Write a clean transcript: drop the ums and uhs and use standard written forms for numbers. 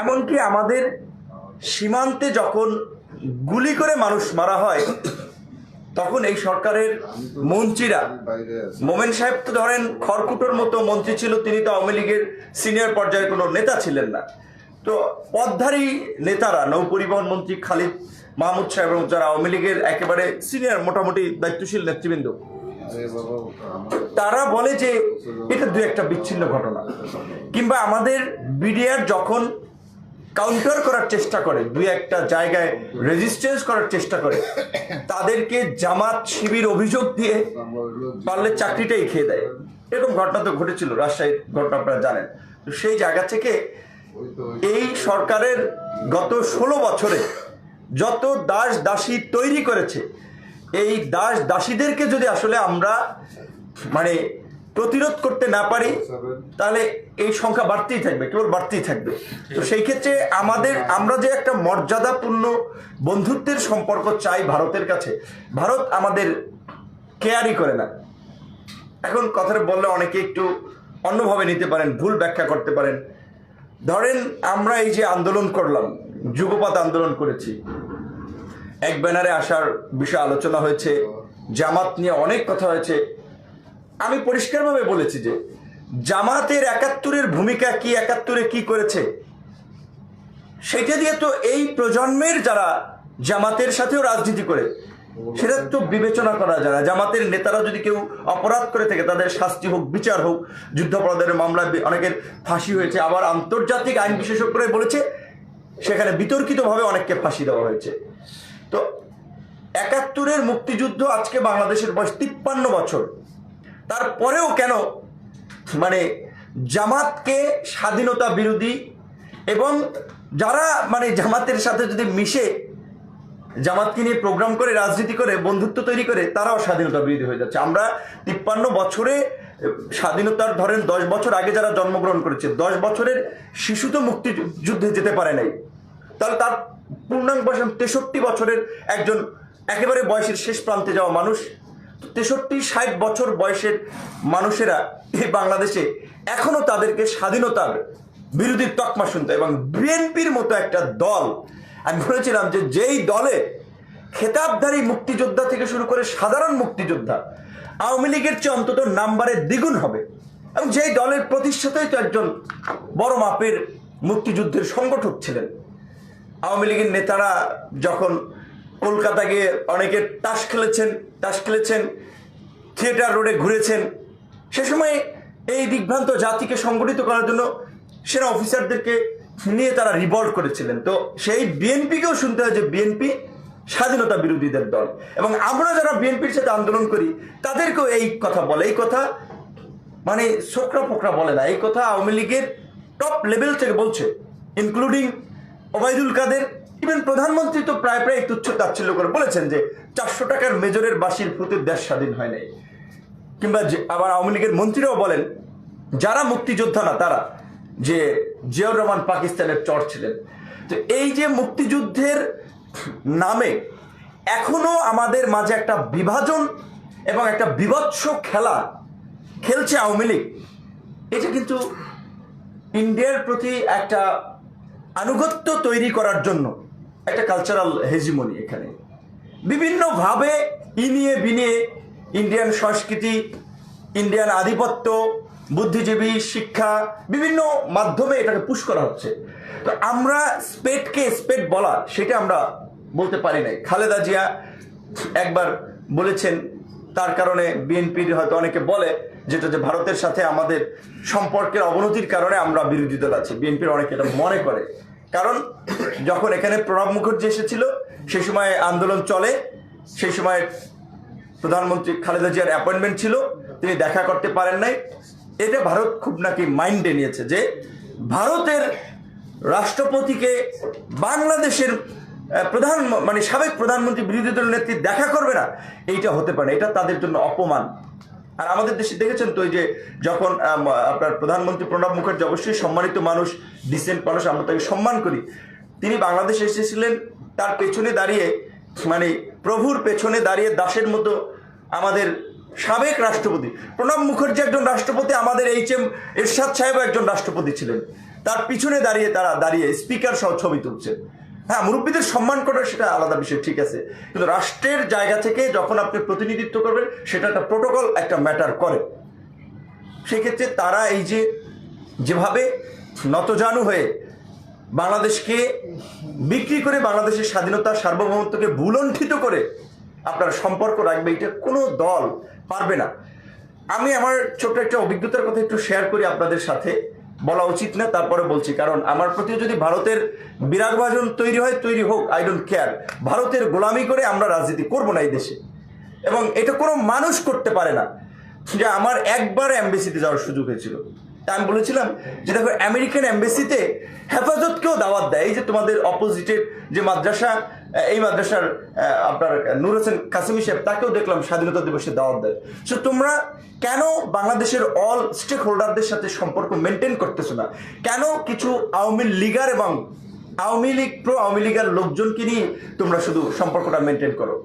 এমনকি আমাদের সীমান্তে যখন গুলি করে মানুষ মারা হয় তখন এই সরকারের মন্ত্রীরা, মোমেন সাহেব তো ধরেন খড়কুটোর মতো মন্ত্রী ছিল, তিনি তো আওয়ামী লীগের সিনিয়র পর্যায়ের কোনো নেতা ছিলেন না, তো পদধারী নেতারা নৌপরিবহন মন্ত্রী খালিদ মাহমুদ সাহেব এবং যারা আওয়ামী লীগের একেবারে সিনিয়র মোটামুটি দায়িত্বশীল নেতৃবৃন্দ, তারা বলে যে এটা দু একটা বিচ্ছিন্ন ঘটনা, কিংবা আমাদের বিডিআর যখন কাউন্টার করার চেষ্টা করে, দুই একটা জায়গায় রেজিস্ট্যান্স করার চেষ্টা করে, তাদেরকে জামাত শিবির অভিযোগ দিয়ে পারলে চাকরিটাই খেয়ে দেয়। এরকম ঘটনা তো ঘটেছিল, রাজশাহীর ঘটনা আপনারা জানেন। তো সেই জায়গা থেকে এই সরকারের গত 16 বছরে যত দাস দাসী তৈরি করেছে, এই দাস দাসীদেরকে যদি আসলে আমরা মানে প্রতিরোধ করতে না পারি তাহলে এই সংখ্যা বাড়তেই থাকবে, কেবল বাড়তেই থাকবে। তো সেই ক্ষেত্রে আমরা যে একটা মর্যাদাপূর্ণ বন্ধুত্বের সম্পর্ক চাই ভারতের কাছে, ভারত আমাদের কেয়ারই করে না। এখন কথাটা বললে অনেকে একটু অন্যভাবে নিতে পারেন, ভুল ব্যাখ্যা করতে পারেন। ধরেন আমরা এই যে আন্দোলন করলাম, যুগপৎ আন্দোলন করেছি, এক ব্যানারে আসার বিষয়ে আলোচনা হয়েছে, জামাত নিয়ে অনেক কথা হয়েছে। আমি পরিষ্কারভাবে বলেছি যে জামাতের 71-এর ভূমিকা কি, 71-এ কি করেছে সেটা দিয়ে তো এই প্রজন্মের যারা জামাতের সাথেও রাজনীতি করে সেটা তো বিবেচনা করা যায় না। জামাতের নেতারা যদি কেউ অপরাধ করে থাকে তাদের শাস্তি হোক, বিচার হোক। যুদ্ধাপরাধের মামলায় অনেকের ফাঁসি হয়েছে, আবার আন্তর্জাতিক আইন বিশেষজ্ঞরা বলেছে সেখানে বিতর্কিতভাবে অনেককে ফাঁসি দেওয়া হয়েছে। তো 71-এর মুক্তিযুদ্ধ, আজকে বাংলাদেশের বয়স 53 বছর, তারপরেও কেন মানে জামাতকে স্বাধীনতা বিরোধী, এবং যারা মানে জামাতের সাথে যদি মিশে জামাতকে নিয়ে প্রোগ্রাম করে, রাজনীতি করে, বন্ধুত্ব তৈরি করে, তারাও স্বাধীনতা বিরোধী হয়ে যাচ্ছে। আমরা 53 বছরে স্বাধীনতার ধরেন 10 বছর আগে যারা জন্মগ্রহণ করেছে, 10 বছরের শিশু তো মুক্তিযুদ্ধে যেতে পারে নাই, তাহলে তার পূর্ণাঙ্গ বয়স 63 বছরের একজন একেবারে বয়সের শেষ প্রান্তে যাওয়া মানুষ। 63-60 বছর বয়সের মানুষেরা এই বাংলাদেশে এখনো তাদেরকে স্বাধীনতার বিরোধী তকমা শুনতে, এবং বিএনপির মতো একটা দল, আমি বলেছিলাম যে যেই দলে খেতাবধারী মুক্তিযোদ্ধা থেকে শুরু করে সাধারণ মুক্তিযোদ্ধা আওয়ামী লীগের চেয়ে অন্তত নাম্বারে দ্বিগুণ হবে, এবং যেই দলের প্রতিষ্ঠাতাই তো একজন বড় মাপের মুক্তিযুদ্ধের সংগঠক ছিলেন। আওয়ামী লীগের নেতারা যখন কলকাতা গিয়ে অনেকে তাস খেলেছেন, থিয়েটার রোডে ঘুরেছেন, সে সময় এই দিগ্ভ্রান্ত জাতিকে সংগঠিত করার জন্য সেনা অফিসারদেরকে নিয়ে তারা রিভল্ট করেছিলেন। তো সেই বিএনপিকেও শুনতে হয় যে বিএনপি স্বাধীনতা বিরোধীদের দল, এবং আমরা যারা বিএনপির সাথে আন্দোলন করি তাদেরকেও এই কথা বলে। এই কথা মানে ছোকরা ফোকরা বলে না, এই কথা আওয়ামী লীগের টপ লেভেল থেকে বলছে, ইনক্লুডিং ওবায়দুল কাদের। ইভেন প্রধানমন্ত্রী তো প্রায় তুচ্ছ তাচ্ছিল্য করে বলেছেন যে 400 টাকার মেজরের বাসির ফুতে দেশ স্বাধীন হয় নাই। কিংবা আবার আওয়ামী লীগের মন্ত্রীরাও বলেন যারা মুক্তিযোদ্ধা না তারা, যে জিয়াউর রহমান পাকিস্তানের চর ছিলেন। তো এই যে মুক্তিযুদ্ধের নামে এখনো আমাদের মাঝে একটা বিভাজন এবং একটা বিভৎস খেলা খেলছে আওয়ামী লীগ, এটা কিন্তু ইন্ডিয়ার প্রতি একটা আনুগত্য তৈরি করার জন্য একটা কালচারাল হেজিমনি এখানে বিভিন্নভাবে ইনিয়ে বিনিয়ে ইন্ডিয়ান সংস্কৃতি, ইন্ডিয়ান আধিপত্য, বুদ্ধিজীবী, শিক্ষা, বিভিন্ন মাধ্যমে এটাকে পুশ করা হচ্ছে। তো আমরা স্পেডকে স্পেড বলা সেটা আমরা বলতে পারি নাই। খালেদা জিয়া একবার বলেছেন, তার কারণে বিএনপির হয়তো অনেকে বলে যেটা যে ভারতের সাথে আমাদের সম্পর্কের অবনতির কারণে আমরা বিরোধী দল আছি, বিএনপির অনেকে এটা মনে করে। কারণ যখন এখানে প্রণব মুখার্জি এসেছিল সেই সময় আন্দোলন চলে, সেই সময় প্রধানমন্ত্রী খালেদা জিয়ার অ্যাপয়েন্টমেন্ট ছিল, তিনি দেখা করতে পারেন নাই। এটা ভারত খুব নাকি মাইন্ডে নিয়েছে যে ভারতের রাষ্ট্রপতিকে বাংলাদেশের সাবেক প্রধানমন্ত্রী বিরোধী দল নেত্রী দেখা করবে না, এইটা হতে পারে, এটা তাদের জন্য অপমান। আর আমাদের দেশে দেখেছেন তো এই যে যখন আপনার প্রধানমন্ত্রী প্রণব মুখার্জি অবশ্যই সম্মানিত মানুষ, ডিসেন্ট মানুষ, আমরা তাকে সম্মান করি, তিনি বাংলাদেশে এসেছিলেন, তার পেছনে দাঁড়িয়ে প্রভুর পেছনে দাঁড়িয়ে দাসের মতো আমাদের সাবেক রাষ্ট্রপতি প্রণব মুখার্জি একজন রাষ্ট্রপতি, আমাদের এইচ এম এরশাদ সাহেব একজন রাষ্ট্রপতি ছিলেন। তার পিছনে তারা দাঁড়িয়ে স্পিকার সহ ছবি তুলছে। হ্যাঁ, মুরব্বীদের সম্মান করা সেটা আলাদা বিষয়, ঠিক আছে, কিন্তু রাষ্ট্রের জায়গা থেকে যখন আপনি প্রতিনিধিত্ব করবেন সেটা একটা প্রোটোকল, একটা ম্যাটার করে। সেক্ষেত্রে তারা এই যেভাবে নতজানু হয়ে বাংলাদেশকে বিক্রি করে, বাংলাদেশের স্বাধীনতা সার্বভৌমত্বকে ভুলণ্ঠিত করে আপনারা সম্পর্ক রাখবে, এটা কোনো দল পারবে না। আমি আমার ছোট্ট একটা অভিজ্ঞতার কথা একটু শেয়ার করি আপনাদের সাথে, বলা উচিত না তারপরে বলছি, কারণ আমার প্রতিও যদি ভারতের বিরাগভাজন তৈরি হোক, আই ডোন্ট কেয়ার। ভারতের গোলামি করে আমরা রাজনীতি করব না এই দেশে, এবং এটা কোনো মানুষ করতে পারে না। যে আমার একবার এমবেসিতে যাওয়ার সুযোগ হয়েছিল, আমি বলেছিলাম যে দেখো, আমেরিকান এমবেসিতে হেফাজতকেও দাওয়াত দেয়। এই যে তোমাদের অপোজিটের যে মাদ্রাসা, এই মাদ্রাসার আপনার নূর হোসেন কাসেমি সাহেব, তাকেও দেখলাম স্বাধীনতা দিবসে দাওয়াত দেয়। সো তোমরা কেন বাংলাদেশের অল স্টেক হোল্ডারদের সাথে সম্পর্ক মেনটেন করতেছো না? কেন কিছু আওয়ামী লীগার এবং আওয়ামী লীগ আওয়ামী লীগের লোকজনকে নিয়ে তোমরা শুধু সম্পর্কটা মেনটেন করো?